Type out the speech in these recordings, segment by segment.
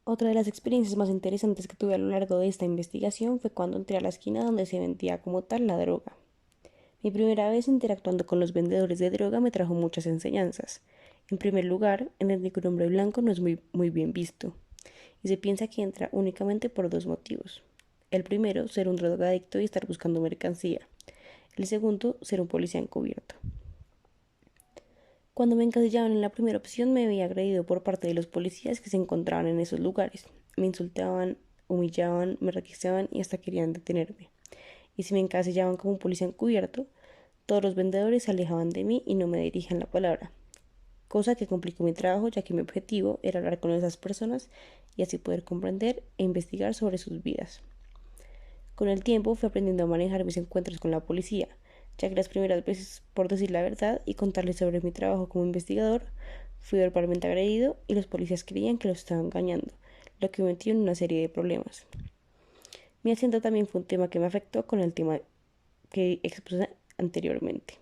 Otra de las experiencias más interesantes que tuve a lo largo de esta investigación fue cuando entré a la esquina donde se vendía como tal la droga. Mi primera vez interactuando con los vendedores de droga me trajo muchas enseñanzas. En primer lugar, entendí que un hombre blanco no es muy bien visto, y se piensa que entra únicamente por dos motivos. El primero, ser un drogadicto y estar buscando mercancía. El segundo, ser un policía encubierto. Cuando me encasillaban en la primera opción me veía agredido por parte de los policías que se encontraban en esos lugares. Me insultaban, humillaban, me requisaban y hasta querían detenerme. Y si me encasillaban como un policía encubierto, todos los vendedores se alejaban de mí y no me dirigían la palabra, cosa que complicó mi trabajo ya que mi objetivo era hablar con esas personas y así poder comprender e investigar sobre sus vidas. Con el tiempo fui aprendiendo a manejar mis encuentros con la policía, ya que las primeras veces, por decir la verdad y contarles sobre mi trabajo como investigador, fui verbalmente agredido y los policías creían que los estaba engañando, lo que me metió en una serie de problemas. Mi acento también fue un tema que me afectó con el tema que expuse anteriormente.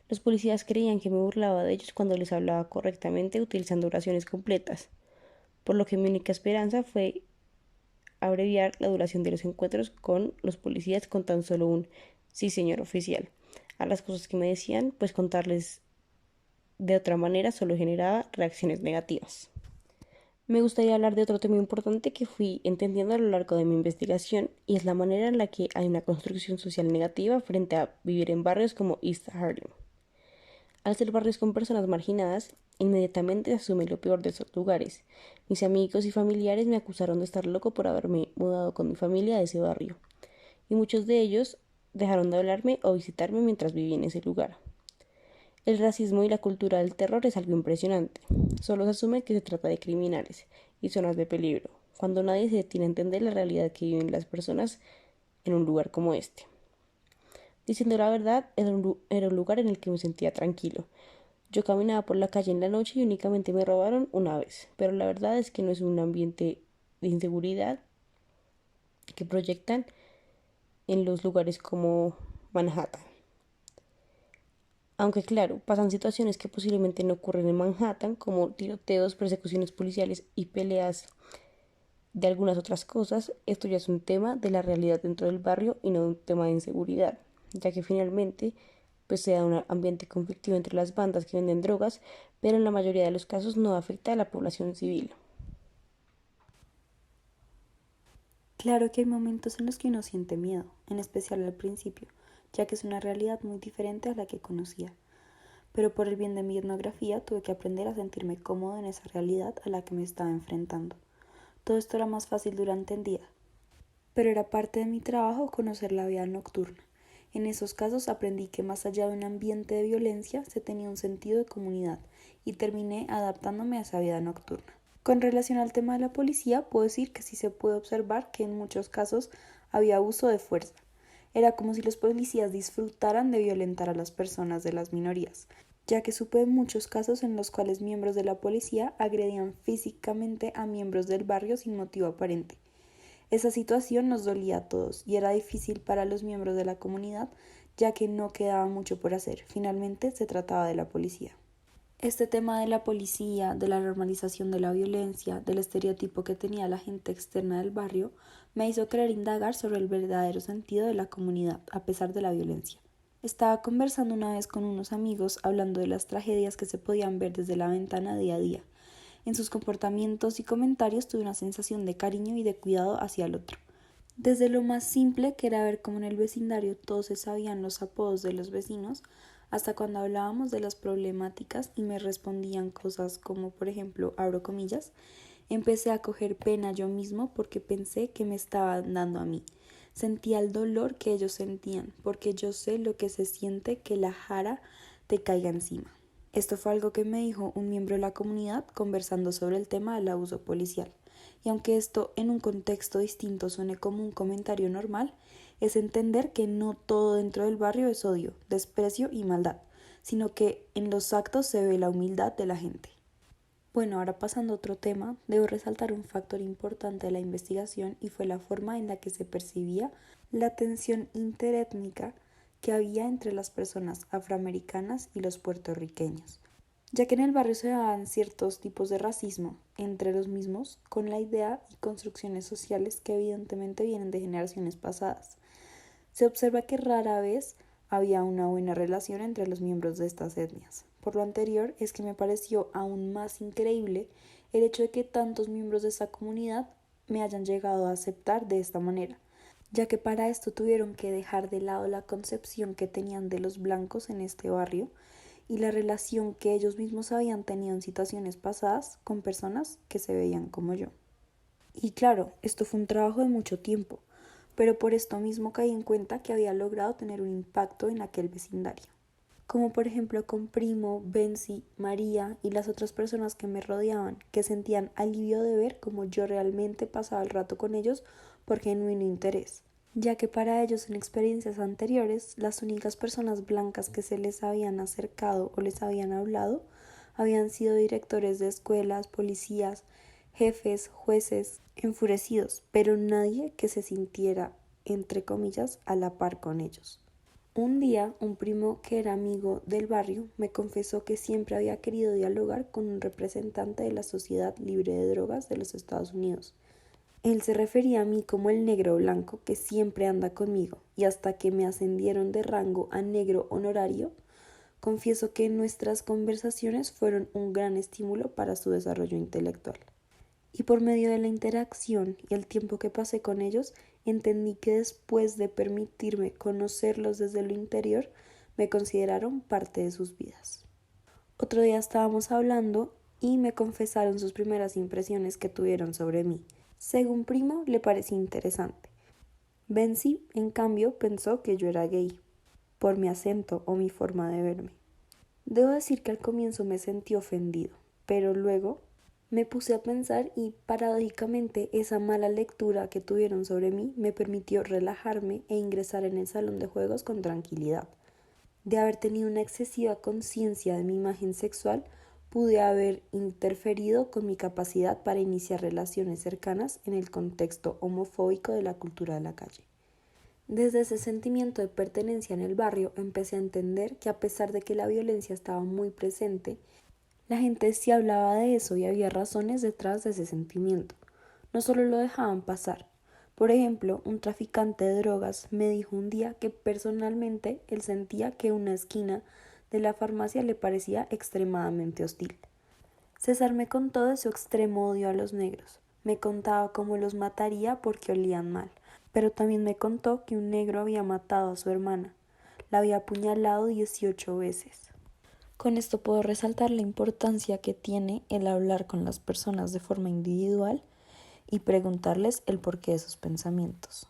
Los policías creían que me burlaba de ellos cuando les hablaba correctamente utilizando oraciones completas, por lo que mi única esperanza fue abreviar la duración de los encuentros con los policías con tan solo un sí señor oficial. A las cosas que me decían, pues contarles de otra manera solo generaba reacciones negativas. Me gustaría hablar de otro tema importante que fui entendiendo a lo largo de mi investigación y es la manera en la que hay una construcción social negativa frente a vivir en barrios como East Harlem. Al ser barrios con personas marginadas, inmediatamente se asume lo peor de esos lugares. Mis amigos y familiares me acusaron de estar loco por haberme mudado con mi familia a ese barrio, y muchos de ellos dejaron de hablarme o visitarme mientras vivía en ese lugar. El racismo y la cultura del terror es algo impresionante. Solo se asume que se trata de criminales y zonas de peligro, cuando nadie se detiene a entender la realidad que viven las personas en un lugar como este. Diciendo la verdad, era un lugar en el que me sentía tranquilo. Yo caminaba por la calle en la noche y únicamente me robaron una vez, pero la verdad es que no es un ambiente de inseguridad que proyectan en los lugares como Manhattan. Aunque claro, pasan situaciones que posiblemente no ocurren en Manhattan, como tiroteos, persecuciones policiales y peleas de algunas otras cosas, esto ya es un tema de la realidad dentro del barrio y no un tema de inseguridad, ya que finalmente pues se da un ambiente conflictivo entre las bandas que venden drogas, pero en la mayoría de los casos no afecta a la población civil. Claro que hay momentos en los que uno siente miedo, en especial al principio, ya que es una realidad muy diferente a la que conocía. Pero por el bien de mi etnografía tuve que aprender a sentirme cómodo en esa realidad a la que me estaba enfrentando. Todo esto era más fácil durante el día, pero era parte de mi trabajo conocer la vida nocturna. En esos casos aprendí que más allá de un ambiente de violencia se tenía un sentido de comunidad y terminé adaptándome a esa vida nocturna. Con relación al tema de la policía, puedo decir que sí se puede observar que en muchos casos había abuso de fuerza. Era como si los policías disfrutaran de violentar a las personas de las minorías, ya que supe de muchos casos en los cuales miembros de la policía agredían físicamente a miembros del barrio sin motivo aparente. Esa situación nos dolía a todos y era difícil para los miembros de la comunidad, ya que no quedaba mucho por hacer. Finalmente se trataba de la policía. Este tema de la policía, de la normalización de la violencia, del estereotipo que tenía la gente externa del barrio, me hizo querer indagar sobre el verdadero sentido de la comunidad, a pesar de la violencia. Estaba conversando una vez con unos amigos hablando de las tragedias que se podían ver desde la ventana día a día. En sus comportamientos y comentarios tuve una sensación de cariño y de cuidado hacia el otro. Desde lo más simple, que era ver cómo en el vecindario todos se sabían los apodos de los vecinos, hasta cuando hablábamos de las problemáticas y me respondían cosas como, por ejemplo, abro comillas, empecé a coger pena yo mismo porque pensé que me estaban dando a mí. Sentía el dolor que ellos sentían, porque yo sé lo que se siente que la jara te caiga encima. Esto fue algo que me dijo un miembro de la comunidad conversando sobre el tema del abuso policial. Y aunque esto en un contexto distinto suene como un comentario normal, es entender que no todo dentro del barrio es odio, desprecio y maldad, sino que en los actos se ve la humildad de la gente. Bueno, ahora pasando a otro tema, debo resaltar un factor importante de la investigación y fue la forma en la que se percibía la tensión interétnica que había entre las personas afroamericanas y los puertorriqueños. ya que en el barrio se daban ciertos tipos de racismo entre los mismos con la idea y construcciones sociales que evidentemente vienen de generaciones pasadas. Se observa que rara vez había una buena relación entre los miembros de estas etnias. Por lo anterior es que me pareció aún más increíble el hecho de que tantos miembros de esta comunidad me hayan llegado a aceptar de esta manera, ya que para esto tuvieron que dejar de lado la concepción que tenían de los blancos en este barrio y la relación que ellos mismos habían tenido en situaciones pasadas con personas que se veían como yo. Y claro, esto fue un trabajo de mucho tiempo, pero por esto mismo caí en cuenta que había logrado tener un impacto en aquel vecindario. Como por ejemplo con Primo, Benzi, María y las otras personas que me rodeaban, que sentían alivio de ver cómo yo realmente pasaba el rato con ellos por genuino interés, ya que para ellos en experiencias anteriores las únicas personas blancas que se les habían acercado o les habían hablado habían sido directores de escuelas, policías, jefes, jueces, enfurecidos, pero nadie que se sintiera, entre comillas, a la par con ellos. Un día, un primo que era amigo del barrio me confesó que siempre había querido dialogar con un representante de la Sociedad Libre de Drogas de los Estados Unidos. Él se refería a mí como el negro blanco que siempre anda conmigo, y hasta que me ascendieron de rango a negro honorario, confieso que nuestras conversaciones fueron un gran estímulo para su desarrollo intelectual. Y por medio de la interacción y el tiempo que pasé con ellos, entendí que después de permitirme conocerlos desde lo interior, me consideraron parte de sus vidas. Otro día estábamos hablando y me confesaron sus primeras impresiones que tuvieron sobre mí. Según Primo, le parecía interesante. Benzi, en cambio, pensó que yo era gay, por mi acento o mi forma de verme. Debo decir que al comienzo me sentí ofendido, pero luego me puse a pensar y paradójicamente esa mala lectura que tuvieron sobre mí me permitió relajarme e ingresar en el salón de juegos con tranquilidad. De haber tenido una excesiva conciencia de mi imagen sexual, pude haber interferido con mi capacidad para iniciar relaciones cercanas en el contexto homofóbico de la cultura de la calle. Desde ese sentimiento de pertenencia en el barrio empecé a entender que a pesar de que la violencia estaba muy presente, la gente sí hablaba de eso y había razones detrás de ese sentimiento. No solo lo dejaban pasar. Por ejemplo, un traficante de drogas me dijo un día que personalmente él sentía que una esquina de la farmacia le parecía extremadamente hostil. César me contó de su extremo odio a los negros. Me contaba cómo los mataría porque olían mal, pero también me contó que un negro había matado a su hermana. La había apuñalado 18 veces. Con esto puedo resaltar la importancia que tiene el hablar con las personas de forma individual y preguntarles el porqué de sus pensamientos.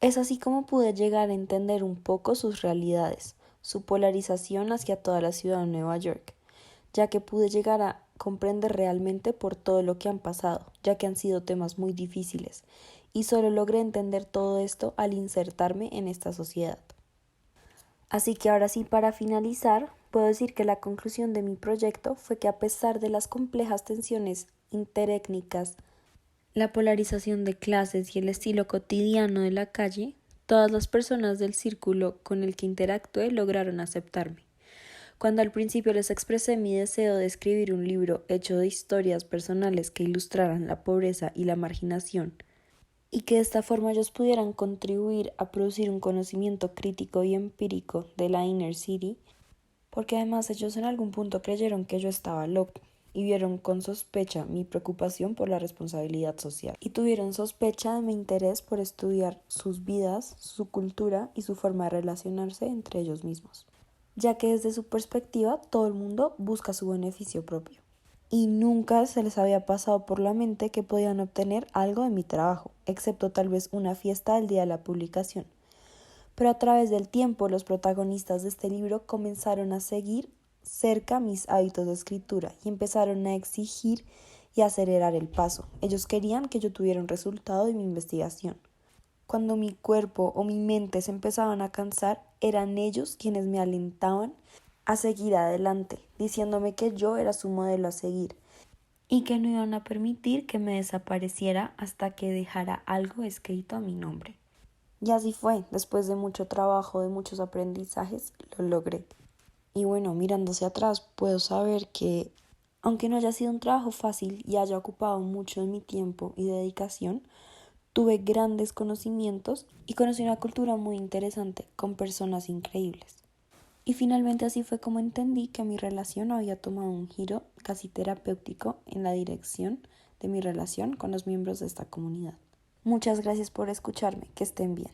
Es así como pude llegar a entender un poco sus realidades, su polarización hacia toda la ciudad de Nueva York, ya que pude llegar a comprender realmente por todo lo que han pasado, ya que han sido temas muy difíciles, y solo logré entender todo esto al insertarme en esta sociedad. Así que ahora sí, para finalizar, puedo decir que la conclusión de mi proyecto fue que a pesar de las complejas tensiones interétnicas, la polarización de clases y el estilo cotidiano de la calle, todas las personas del círculo con el que interactué lograron aceptarme. Cuando al principio les expresé mi deseo de escribir un libro hecho de historias personales que ilustraran la pobreza y la marginación, y que de esta forma ellos pudieran contribuir a producir un conocimiento crítico y empírico de la Inner City, porque además ellos en algún punto creyeron que yo estaba loco y vieron con sospecha mi preocupación por la responsabilidad social y tuvieron sospecha de mi interés por estudiar sus vidas, su cultura y su forma de relacionarse entre ellos mismos, ya que desde su perspectiva todo el mundo busca su beneficio propio y nunca se les había pasado por la mente que podían obtener algo de mi trabajo, excepto tal vez una fiesta al día de la publicación. Pero a través del tiempo los protagonistas de este libro comenzaron a seguir cerca mis hábitos de escritura y empezaron a exigir y acelerar el paso. Ellos querían que yo tuviera un resultado de mi investigación. Cuando mi cuerpo o mi mente se empezaban a cansar, eran ellos quienes me alentaban a seguir adelante, diciéndome que yo era su modelo a seguir y que no iban a permitir que me desapareciera hasta que dejara algo escrito a mi nombre. Y así fue, después de mucho trabajo, de muchos aprendizajes, lo logré. Y bueno, mirando hacia atrás, puedo saber que, aunque no haya sido un trabajo fácil y haya ocupado mucho de mi tiempo y dedicación, tuve grandes conocimientos y conocí una cultura muy interesante con personas increíbles. Y finalmente así fue como entendí que mi relación había tomado un giro casi terapéutico en la dirección de mi relación con los miembros de esta comunidad. Muchas gracias por escucharme, que estén bien.